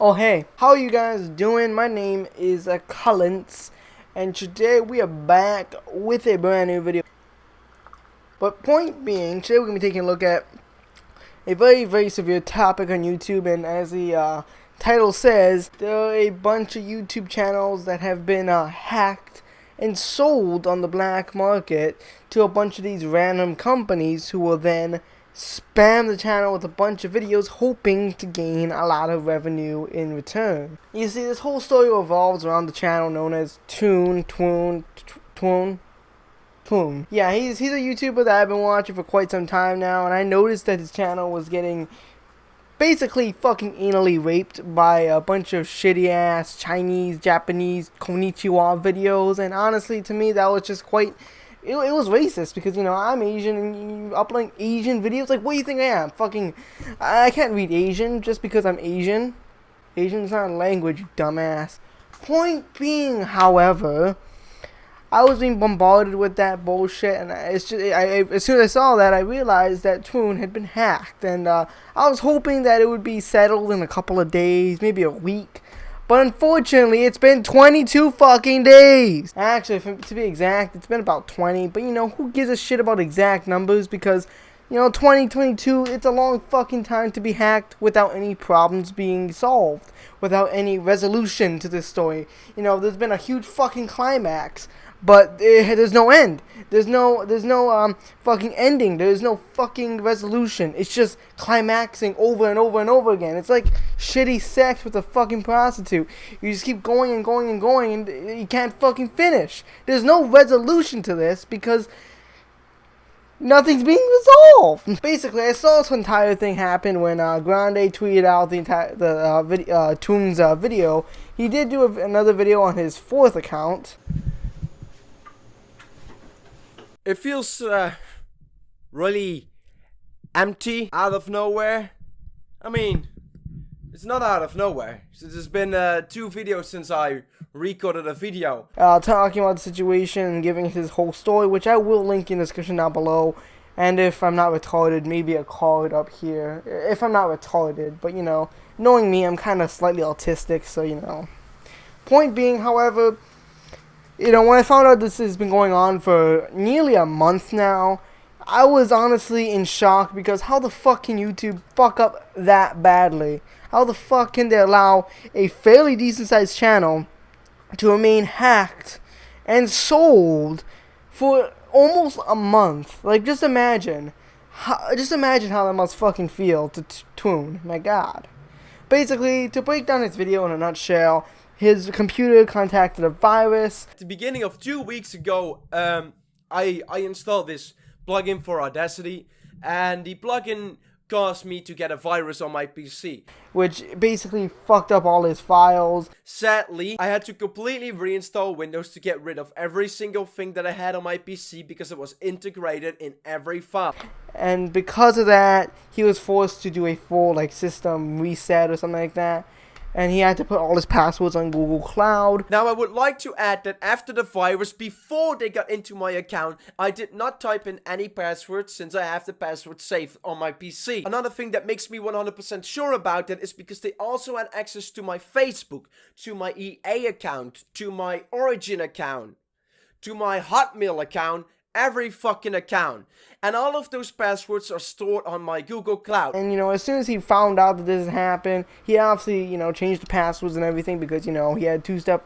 Oh hey, how are you guys doing? My name is Collins, and today we are back with a brand new video. But point being, today we're going to be taking a look at a very severe topic on YouTube, and as the title says, there are a bunch of YouTube channels that have been hacked and sold on the black market to a bunch of these random companies who will then spam the channel with a bunch of videos hoping to gain a lot of revenue in return. You see, this whole story revolves around the channel known as Twoon. Yeah, he's a YouTuber that I've been watching for quite some time now, and I noticed that his channel was getting basically fucking anally raped by a bunch of shitty ass Chinese, Japanese, konnichiwa videos, and honestly, to me, that was just quite. It was racist because, I'm Asian and you uploading Asian videos. Like, what do you think I am? Fucking. I can't read Asian just because I'm Asian. Asian's not a language, you dumbass. Point being, however, I was being bombarded with that bullshit, and it's just, as soon as I saw that, I realized that Twoon had been hacked, and I was hoping that it would be settled in a couple of days, maybe a week. But unfortunately, it's been 22 fucking days. Actually, to be exact, it's been about 20. But who gives a shit about exact numbers? Because 2022, it's a long fucking time to be hacked without any problems being solved, without any resolution to this story. There's been a huge fucking climax, but there's no end. There's no fucking ending. There's no fucking resolution. It's just climaxing over and over and over again. It's like shitty sex with a fucking prostitute. You just keep going and going and going, and you can't fucking finish. There's no resolution to this because nothing's being resolved. Basically, I saw this entire thing happen when Grande tweeted out the Twoon's video. He did do another video on his fourth account. It feels really empty out of nowhere. I mean, it's not out of nowhere. There's been 2 videos since I recorded a video. Talking about the situation and giving his whole story, which I will link in the description down below. And if I'm not retarded, maybe a card up here. If I'm not retarded, but knowing me, I'm kind of slightly autistic, so Point being, however, when I found out this has been going on for nearly a month now, I was honestly in shock because how the fuck can YouTube fuck up that badly? How the fuck can they allow a fairly decent sized channel to remain hacked and sold for almost a month? Like, just imagine how that must fucking feel to Twoon. My god. Basically, to break down this video in a nutshell, his computer contacted a virus. At the beginning of 2 weeks ago, I installed this plugin for Audacity, and the plugin caused me to get a virus on my PC, which basically fucked up all his files. Sadly, I had to completely reinstall Windows to get rid of every single thing that I had on my PC because it was integrated in every file. And because of that, he was forced to do a full system reset or something like that. And he had to put all his passwords on Google Cloud. Now, I would like to add that after the virus, before they got into my account, I did not type in any passwords since I have the password saved on my PC. Another thing that makes me 100% sure about that is because they also had access to my Facebook, to my EA account, to my Origin account, to my Hotmail account, every fucking account. And all of those passwords are stored on my Google Cloud. And as soon as he found out that this had happened, he obviously, changed the passwords and everything because, he had two-step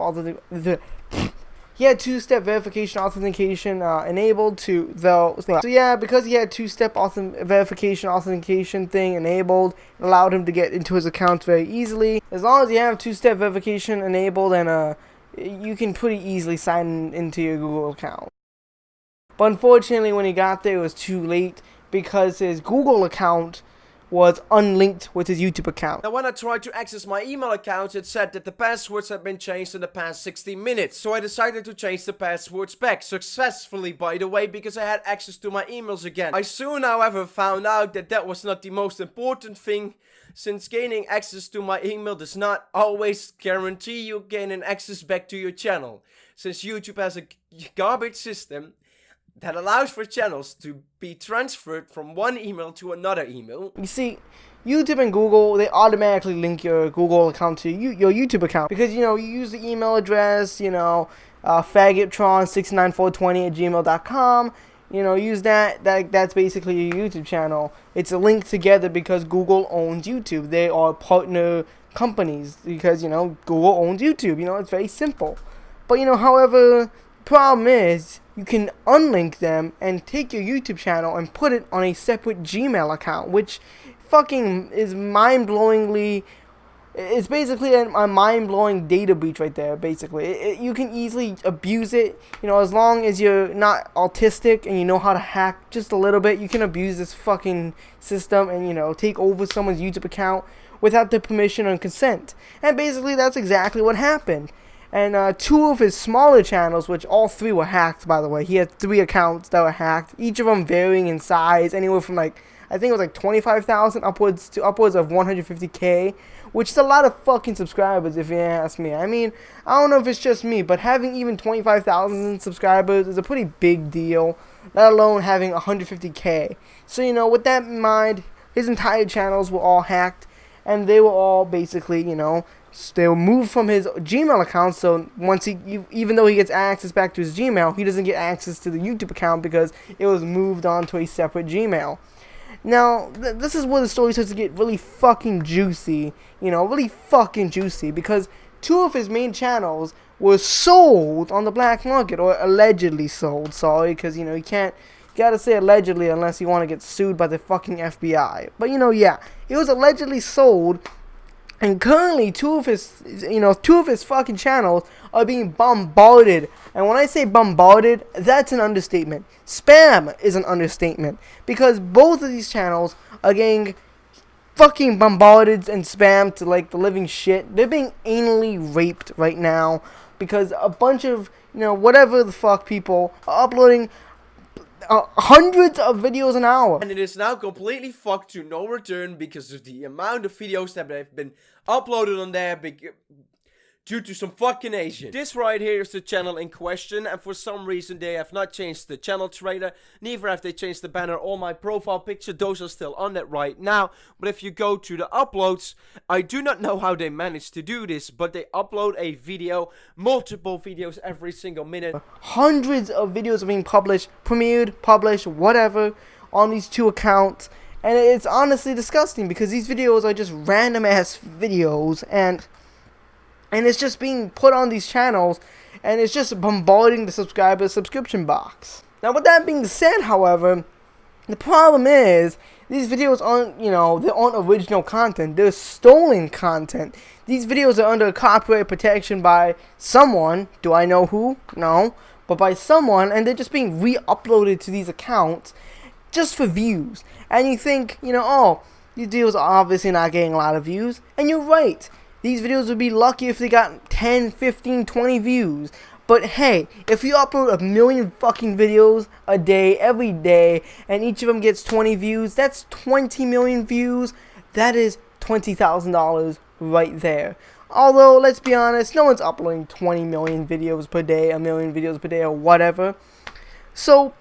verification authentication enabled to those. So yeah, because he had two-step verification authentication thing enabled, it allowed him to get into his account very easily. As long as you have two-step verification enabled, and you can pretty easily sign into your Google account. But unfortunately, when he got there, it was too late because his Google account was unlinked with his YouTube account. Now, when I tried to access my email account, it said that the passwords had been changed in the past 60 minutes. So I decided to change the passwords back, successfully by the way, because I had access to my emails again. I soon, however, found out that that was not the most important thing, since gaining access to my email does not always guarantee you gaining access back to your channel. Since YouTube has a garbage system that allows for channels to be transferred from one email to another email. You see, YouTube and Google, they automatically link your Google account to your YouTube account because you use the email address, faggotron69420 at gmail.com. Use that's basically your YouTube channel. It's linked together because Google owns YouTube. They are partner companies because Google owns YouTube. It's very simple. But however, problem is you can unlink them and take your YouTube channel and put it on a separate Gmail account, which fucking is mind-blowingly. It's basically a mind-blowing data breach right there, basically. You can easily abuse it, as long as you're not autistic and you know how to hack just a little bit. You can abuse this fucking system and, take over someone's YouTube account without their permission or consent. And basically, that's exactly what happened. And 2 of his smaller channels, which all 3 were hacked, by the way. He had 3 accounts that were hacked, each of them varying in size, anywhere from I think it was 25,000 upwards of 150K, which is a lot of fucking subscribers if you ask me. I mean, I don't know if it's just me, but having even 25,000 subscribers is a pretty big deal, let alone having 150K. So, with that in mind, his entire channels were all hacked, and they were all basically, they were moved from his Gmail account, so even though he gets access back to his Gmail, he doesn't get access to the YouTube account because it was moved on to a separate Gmail. Now, this is where the story starts to get really fucking juicy, really fucking juicy, because 2 of his main channels were sold on the black market, or allegedly sold, sorry, because, you gotta say allegedly unless you want to get sued by the fucking FBI. But, yeah, it was allegedly sold. And currently, 2 of his fucking channels are being bombarded. And when I say bombarded, that's an understatement. Spam is an understatement. Because both of these channels are getting fucking bombarded and spammed to the living shit. They're being anally raped right now. Because a bunch of, whatever the fuck people are uploading hundreds of videos an hour. And it is now completely fucked to no return because of the amount of videos that have been uploaded on there due to some fucking Asian. This right here is the channel in question, and for some reason they have not changed the channel trailer, neither have they changed the banner or my profile picture. Those are still on it right now. But if you go to the uploads, I do not know how they managed to do this, but they upload a video, multiple videos every single minute. Hundreds of videos are being published, premiered, published, whatever, on these 2 accounts. And it's honestly disgusting because these videos are just random ass videos, and it's just being put on these channels, and it's just bombarding the subscription box. Now, with that being said, however, the problem is these videos aren't, they aren't original content. They're stolen content. These videos are under copyright protection by someone. Do I know who? No. But by someone, and they're just being re-uploaded to these accounts just for views. And you think, oh, these videos are obviously not getting a lot of views. And you're right. These videos would be lucky if they got 10, 15, 20 views. But hey, if you upload 1 million fucking videos a day, every day, and each of them gets 20 views, that's 20 million views. That is $20,000 right there. Although, let's be honest, no one's uploading 20 million videos per day, 1 million videos per day, or whatever. So,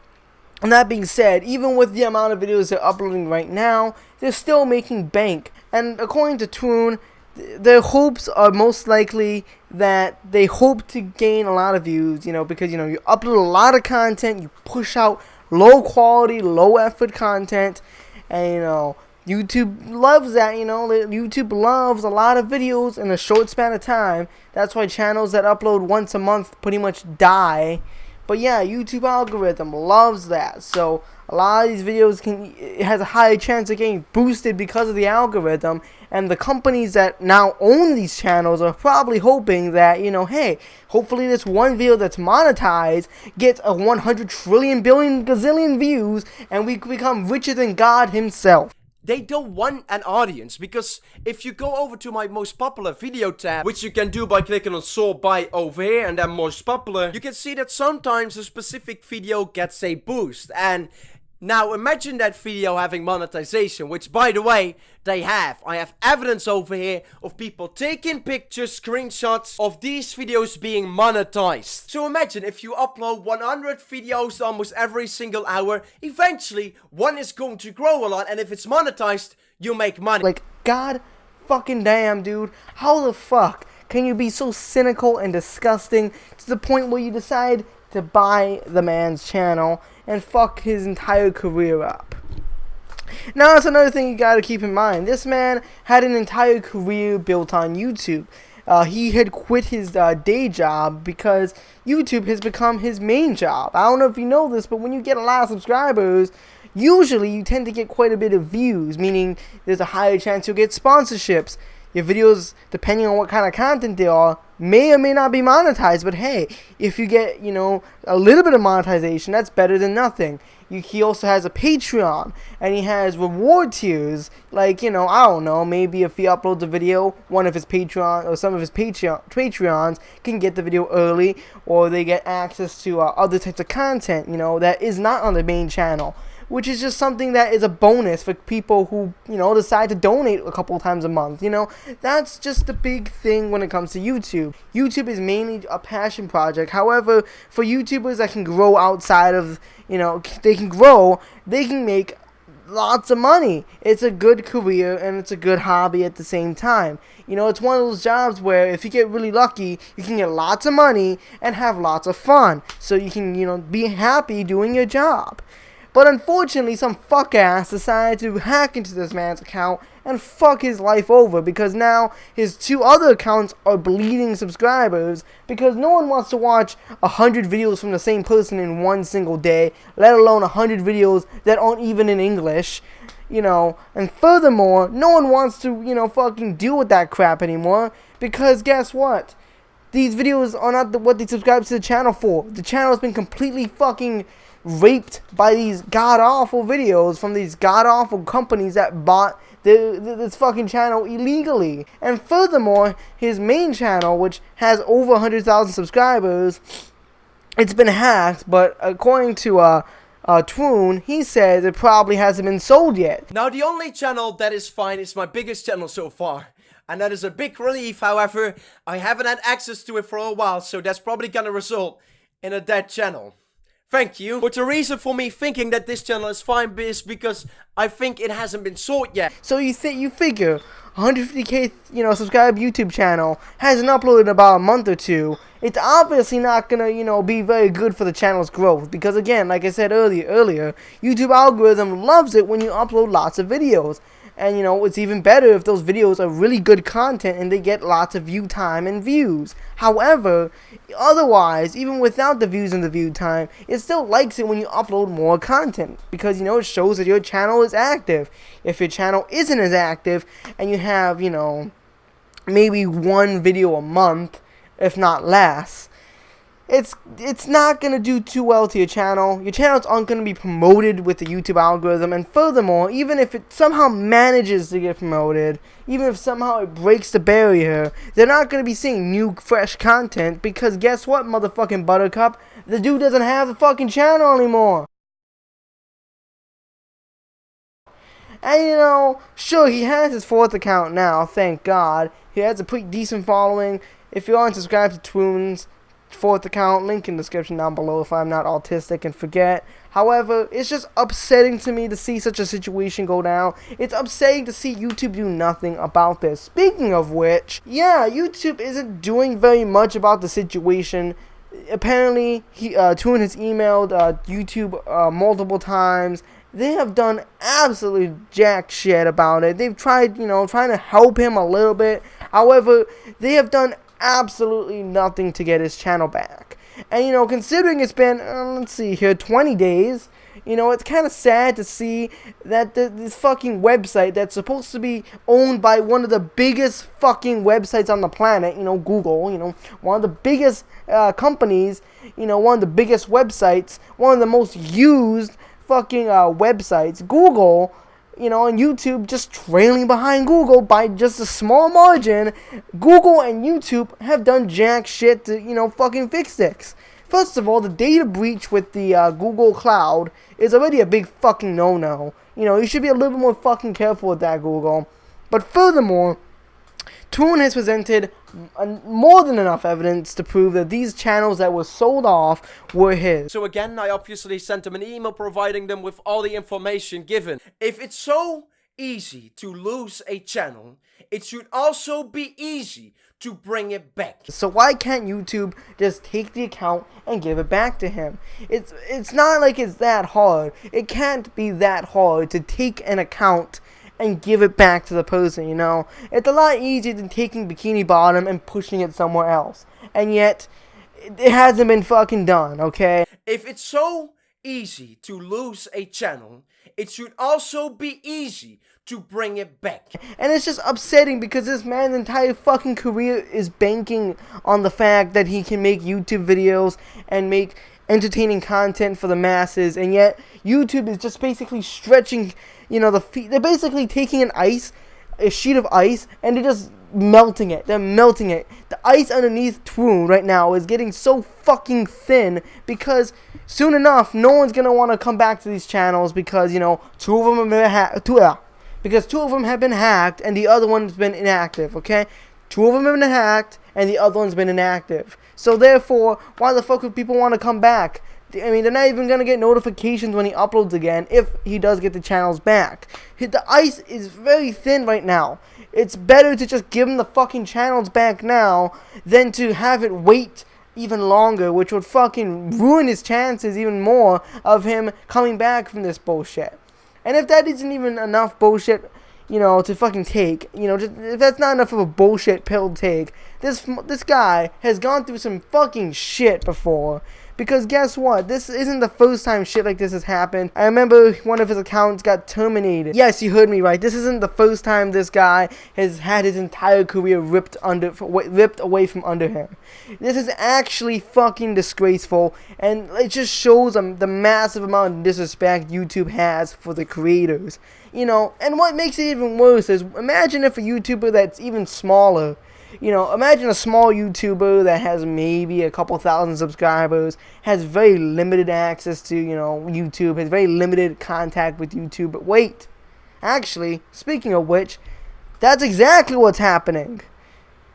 and that being said, even with the amount of videos they're uploading right now, they're still making bank. And according to Twoon, their hopes are most likely that they hope to gain a lot of views, because, you upload a lot of content, you push out low quality, low effort content, and, YouTube loves that, YouTube loves a lot of videos in a short span of time. That's why channels that upload once a month pretty much die. But yeah, YouTube algorithm loves that. So a lot of these videos it has a higher chance of getting boosted because of the algorithm. And the companies that now own these channels are probably hoping that, hey, hopefully this one video that's monetized gets a 100 trillion billion gazillion views and we become richer than God himself. They don't want an audience, because if you go over to my most popular video tab, which you can do by clicking on sort by over here and then most popular, you can see that sometimes a specific video gets a boost. And now imagine that video having monetization, which by the way, they have. I have evidence over here of people taking pictures, screenshots of these videos being monetized. So imagine if you upload 100 videos almost every single hour, eventually one is going to grow a lot, and if it's monetized, you make money. Like, god fucking damn, dude. How the fuck can you be so cynical and disgusting to the point where you decide to buy the man's channel and fuck his entire career up? Now, that's another thing you gotta keep in mind. This man had an entire career built on YouTube. He had quit his day job because YouTube has become his main job. I don't know if you know this, but when you get a lot of subscribers, usually you tend to get quite a bit of views, meaning there's a higher chance you'll get sponsorships. Your videos, depending on what kind of content they are, may or may not be monetized, but hey, if you get, a little bit of monetization, that's better than nothing. He also has a Patreon, and he has reward tiers, like, I don't know, maybe if he uploads a video, one of his Patreon, or some of his Patreons can get the video early, or they get access to other types of content, that is not on the main channel, which is just something that is a bonus for people who, decide to donate a couple times a month, That's just the big thing when it comes to YouTube. YouTube is mainly a passion project. However, for YouTubers that can grow outside of, they can make lots of money. It's a good career and it's a good hobby at the same time. It's one of those jobs where if you get really lucky, you can get lots of money and have lots of fun. So you can, be happy doing your job. But unfortunately, some fuck ass decided to hack into this man's account and fuck his life over, because now his 2 other accounts are bleeding subscribers, because no one wants to watch 100 videos from the same person in one single day, let alone 100 videos that aren't even in English, and furthermore, no one wants to, fucking deal with that crap anymore, because guess what? These videos are not what they subscribe to the channel for. The channel has been completely fucking raped by these god-awful videos from these god-awful companies that bought this fucking channel illegally. And furthermore, his main channel, which has over 100,000 subscribers, it's been hacked, but according to Twoon, he says it probably hasn't been sold yet. Now, the only channel that is fine is my biggest channel so far. And that is a big relief. However, I haven't had access to it for a while, so that's probably gonna result in a dead channel. Thank you. But the reason for me thinking that this channel is fine is because I think it hasn't been sold yet. So you figure 150k, subscribed YouTube channel hasn't uploaded in about a month or two. It's obviously not gonna, be very good for the channel's growth, because again, like I said earlier, YouTube algorithm loves it when you upload lots of videos. And, it's even better if those videos are really good content and they get lots of view time and views. However, otherwise, even without the views and the view time, it still likes it when you upload more content. Because, it shows that your channel is active. If your channel isn't as active and you have, maybe 1 video a month, if not less, it's not going to do too well to your channel. Your channels aren't going to be promoted with the YouTube algorithm, and furthermore, even if it somehow manages to get promoted, even if somehow it breaks the barrier, they're not going to be seeing new, fresh content, because guess what, motherfucking Buttercup? The dude doesn't have the fucking channel anymore. And sure, he has his 4th account now, thank God. He has a pretty decent following. If you aren't subscribed to Twoon's 4th account, link in the description down below if I'm not autistic and forget. However, it's just upsetting to me to see such a situation go down. It's upsetting to see YouTube do nothing about this. Speaking of which, yeah, YouTube isn't doing very much about the situation. Apparently, Twoon has emailed YouTube multiple times. They have done absolutely jack shit about it. They've tried, trying to help him a little bit. However, they have done absolutely nothing to get his channel back. And considering it's been let's see here, 20 days, it's kind of sad to see that this fucking website that's supposed to be owned by one of the biggest fucking websites on the planet, Google, one of the biggest companies, one of the biggest websites, one of the most used fucking websites, Google, and YouTube just trailing behind Google by just a small margin. Google and YouTube have done jack shit to, fucking fix this. First of all, the data breach with the Google Cloud is already a big fucking no-no. You should be a little bit more fucking careful with that, Google. But furthermore, Twoon has presented more than enough evidence to prove that these channels that were sold off were his. So again, I obviously sent them an email providing them with all the information given. If it's so easy to lose a channel, it should also be easy to bring it back. So why can't YouTube just take the account and give it back to him? It's not like it's that hard. It can't be that hard to take an account and give it back to the person, you know? It's a lot easier than taking Bikini Bottom and pushing it somewhere else. And yet, it hasn't been fucking done, okay? If it's so easy to lose a channel, it should also be easy to bring it back. And it's just upsetting because this man's entire fucking career is banking on the fact that he can make YouTube videos and make entertaining content for the masses, and yet YouTube is just basically stretching, you know, they're basically taking a sheet of ice, and they're just melting it. They're melting it. The ice underneath Twoon right now is getting so fucking thin because soon enough, no one's gonna want to come back to these channels because, you know, two of them have been hacked and the other one's been inactive. Okay, two of them have been hacked and the other one's been inactive. So therefore, why the fuck would people want to come back? I mean, they're not even going to get notifications when he uploads again if he does get the channels back. The ice is very thin right now. It's better to just give him the fucking channels back now than to have it wait even longer, which would fucking ruin his chances even more of him coming back from this bullshit. And if that isn't even enough bullshit, you know, to fucking take, you know, just, if that's not enough of a bullshit pill to take, this guy has gone through some fucking shit before. Because guess what? This isn't the first time shit like this has happened. I remember one of his accounts got terminated. Yes, you heard me right. This isn't the first time this guy has had his entire career ripped away from under him. This is actually fucking disgraceful, and it just shows the massive amount of disrespect YouTube has for the creators. You know, and what makes it even worse is, imagine if a YouTuber that's even smaller, you know, imagine a small YouTuber that has maybe a couple thousand subscribers, has very limited access to, you know, YouTube, has very limited contact with YouTube. But wait, actually, speaking of which, that's exactly what's happening.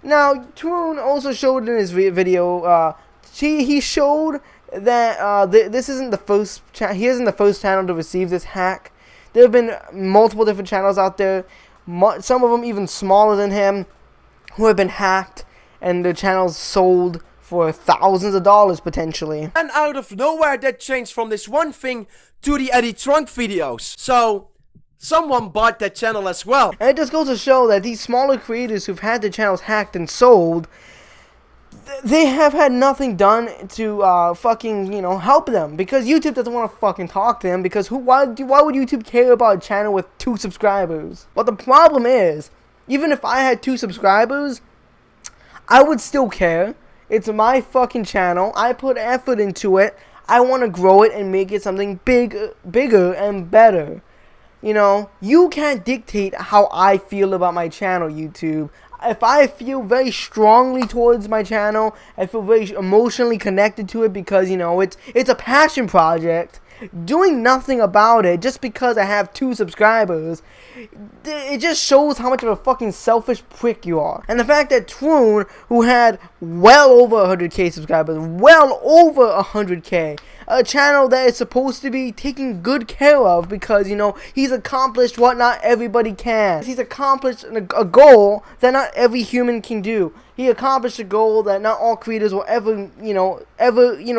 Now, Twoon also showed in his video, he showed that this isn't the first, he isn't the first channel to receive this hack. There have been multiple different channels out there, some of them even smaller than him, who have been hacked and their channels sold for thousands of dollars potentially. And out of nowhere, that changed from this one thing to the Eddie Trunk videos. So someone bought that channel as well. And it just goes to show that these smaller creators who've had their channels hacked and sold, they have had nothing done to fucking, you know, help them, because YouTube doesn't want to fucking talk to them, because why would YouTube care about a channel with 2 subscribers? But the problem is, even if I had 2 subscribers, I would still care. It's my fucking channel. I put effort into it. I want to grow it and make it something bigger and better. You know, you can't dictate how I feel about my channel, YouTube. If I feel very strongly towards my channel, I feel very emotionally connected to it because, you know, it's a passion project. Doing nothing about it just because I have 2 subscribers, it just shows how much of a fucking selfish prick you are. And the fact that Twoon, who had well over 100k subscribers, well over 100k, a channel that is supposed to be taken good care of because, you know, he's accomplished what not everybody can. He's accomplished a goal that not every human can do. He accomplished a goal that not all creators will ever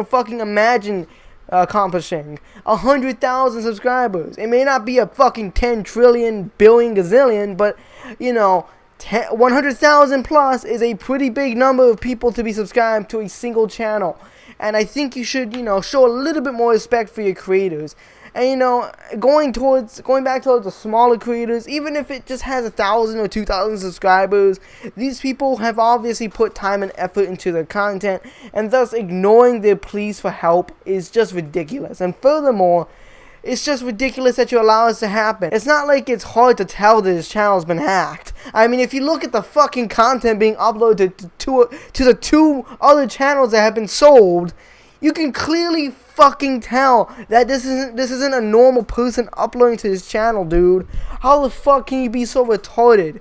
fucking imagine accomplishing. 100,000 subscribers. It may not be a fucking 10 trillion billion gazillion, but, you know, 100,000 plus is a pretty big number of people to be subscribed to a single channel. And I think you should, you know, show a little bit more respect for your creators. And, you know, going back towards the smaller creators, even if it just has 1,000 or 2,000 subscribers, these people have obviously put time and effort into their content, and thus ignoring their pleas for help is just ridiculous. And furthermore, it's just ridiculous that you allow this to happen. It's not like it's hard to tell that his channel's been hacked. I mean, if you look at the fucking content being uploaded to the 2 other channels that have been sold, you can clearly fucking tell that this isn't a normal person uploading to his channel, dude. How the fuck can you be so retarded?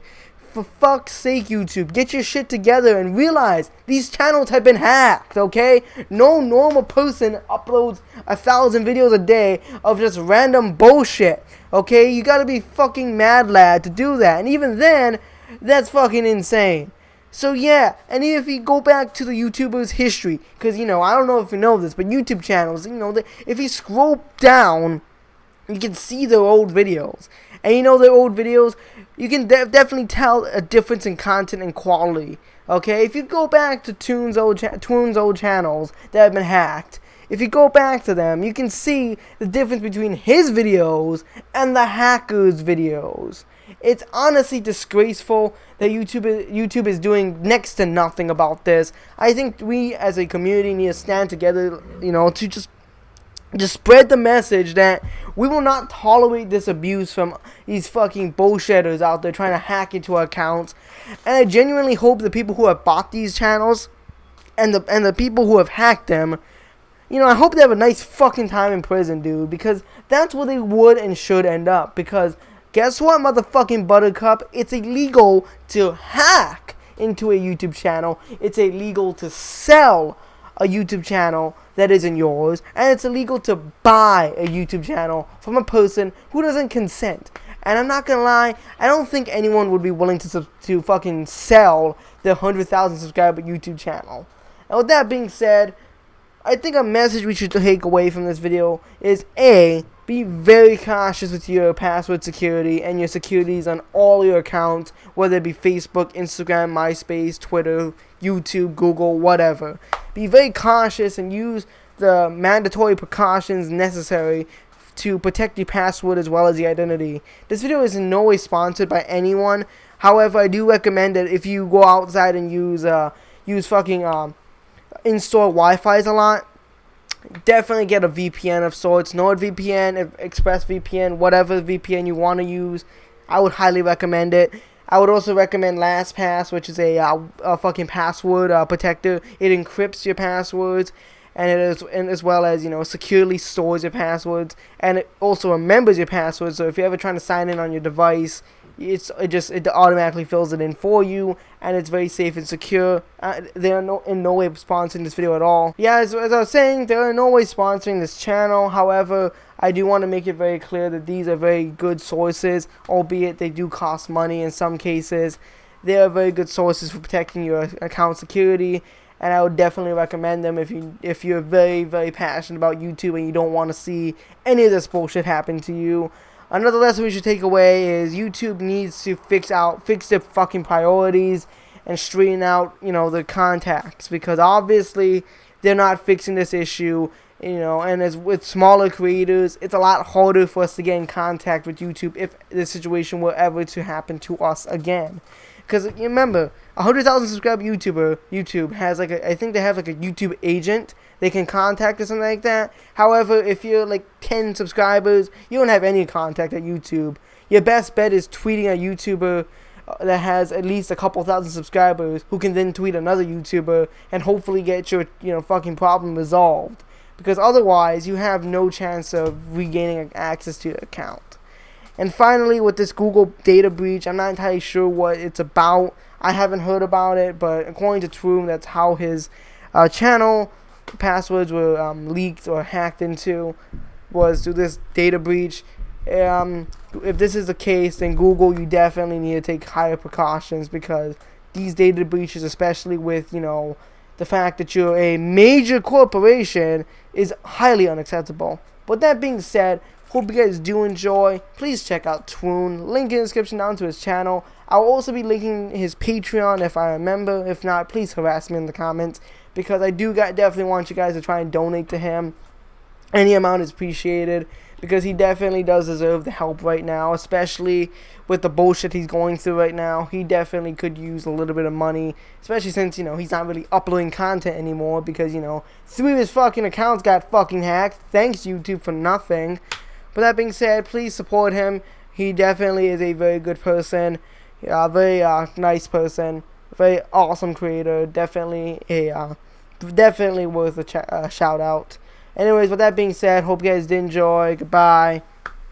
for fuck's sake, YouTube, get your shit together and realize these channels have been hacked, okay? No normal person uploads 1,000 videos a day of just random bullshit, okay? You gotta be fucking mad, lad, to do that. And even then, that's fucking insane. So yeah, and if you go back to the YouTubers' history, because, you know, I don't know if you know this, but YouTube channels, you know, if you scroll down, you can see their old videos. And you know their old videos, you can definitely tell a difference in content and quality. Okay, if you go back to Twoon's old channels that have been hacked, if you go back to them, you can see the difference between his videos and the hackers' videos. It's honestly disgraceful that YouTube is doing next to nothing about this. I think we as a community need to stand together, you know, to just spread the message that we will not tolerate this abuse from these fucking bullshitters out there trying to hack into our accounts. And I genuinely hope the people who have bought these channels and the people who have hacked them, you know, I hope they have a nice fucking time in prison, dude, because that's where they would and should end up. Because guess what, motherfucking Buttercup? It's illegal to hack into a YouTube channel. It's illegal to sell a YouTube channel that isn't yours, and it's illegal to buy a YouTube channel from a person who doesn't consent. And I'm not gonna lie, I don't think anyone would be willing to fucking sell their 100,000 subscriber YouTube channel. And with that being said, I think a message we should take away from this video is A, be very cautious with your password security and your securities on all your accounts, whether it be Facebook, Instagram, MySpace, Twitter, YouTube, Google, whatever. Be very cautious and use the mandatory precautions necessary to protect your password as well as the identity. This video is in no way sponsored by anyone. However, I do recommend that if you go outside and use fucking in-store Wi-Fi's a lot, definitely get a VPN of sorts. NordVPN, ExpressVPN, whatever VPN you want to use. I would highly recommend it. I would also recommend LastPass, which is a fucking password protector. It encrypts your passwords, and as well as, you know, securely stores your passwords, and it also remembers your passwords. So if you're ever trying to sign in on your device, it automatically fills it in for you, and it's very safe and secure. They are in no way sponsoring this video at all. Yeah, as I was saying, they are in no way sponsoring this channel. However, I do want to make it very clear that these are very good sources, albeit they do cost money in some cases. They are very good sources for protecting your account security, and I would definitely recommend them if you're very, very passionate about YouTube and you don't want to see any of this bullshit happen to you. Another lesson we should take away is YouTube needs to fix their fucking priorities and straighten out, you know, their contacts, because obviously they're not fixing this issue, you know, and as with smaller creators, it's a lot harder for us to get in contact with YouTube if this situation were ever to happen to us again. Because you remember, 100,000 subscriber YouTube has like I think they have like a YouTube agent they can contact or something like that. However, if you're like 10 subscribers, you don't have any contact at YouTube. Your best bet is tweeting a YouTuber that has at least a couple thousand subscribers, who can then tweet another YouTuber and hopefully get your, you know, fucking problem resolved. Because otherwise, you have no chance of regaining access to your account. And finally, with this Google data breach, I'm not entirely sure what it's about. I haven't heard about it, but according to Twoon, that's how his channel passwords were leaked or hacked into, was through this data breach. If this is the case, then Google, you definitely need to take higher precautions, because these data breaches, especially with, you know, the fact that you're a major corporation, is highly unacceptable. But that being said, hope you guys do enjoy. Please check out Twoon. Link in the description down to his channel. I'll also be linking his Patreon if I remember. If not, please harass me in the comments, because I do definitely want you guys to try and donate to him. Any amount is appreciated, because he definitely does deserve the help right now, especially with the bullshit he's going through right now. He definitely could use a little bit of money, especially since, you know, he's not really uploading content anymore, because, you know, 3 of his fucking accounts got fucking hacked. Thanks, YouTube, for nothing. But that being said, please support him. He definitely is a very good person, a very nice person, very awesome creator. Definitely worth a shout out. Anyways, with that being said, hope you guys did enjoy. Goodbye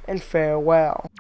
and farewell.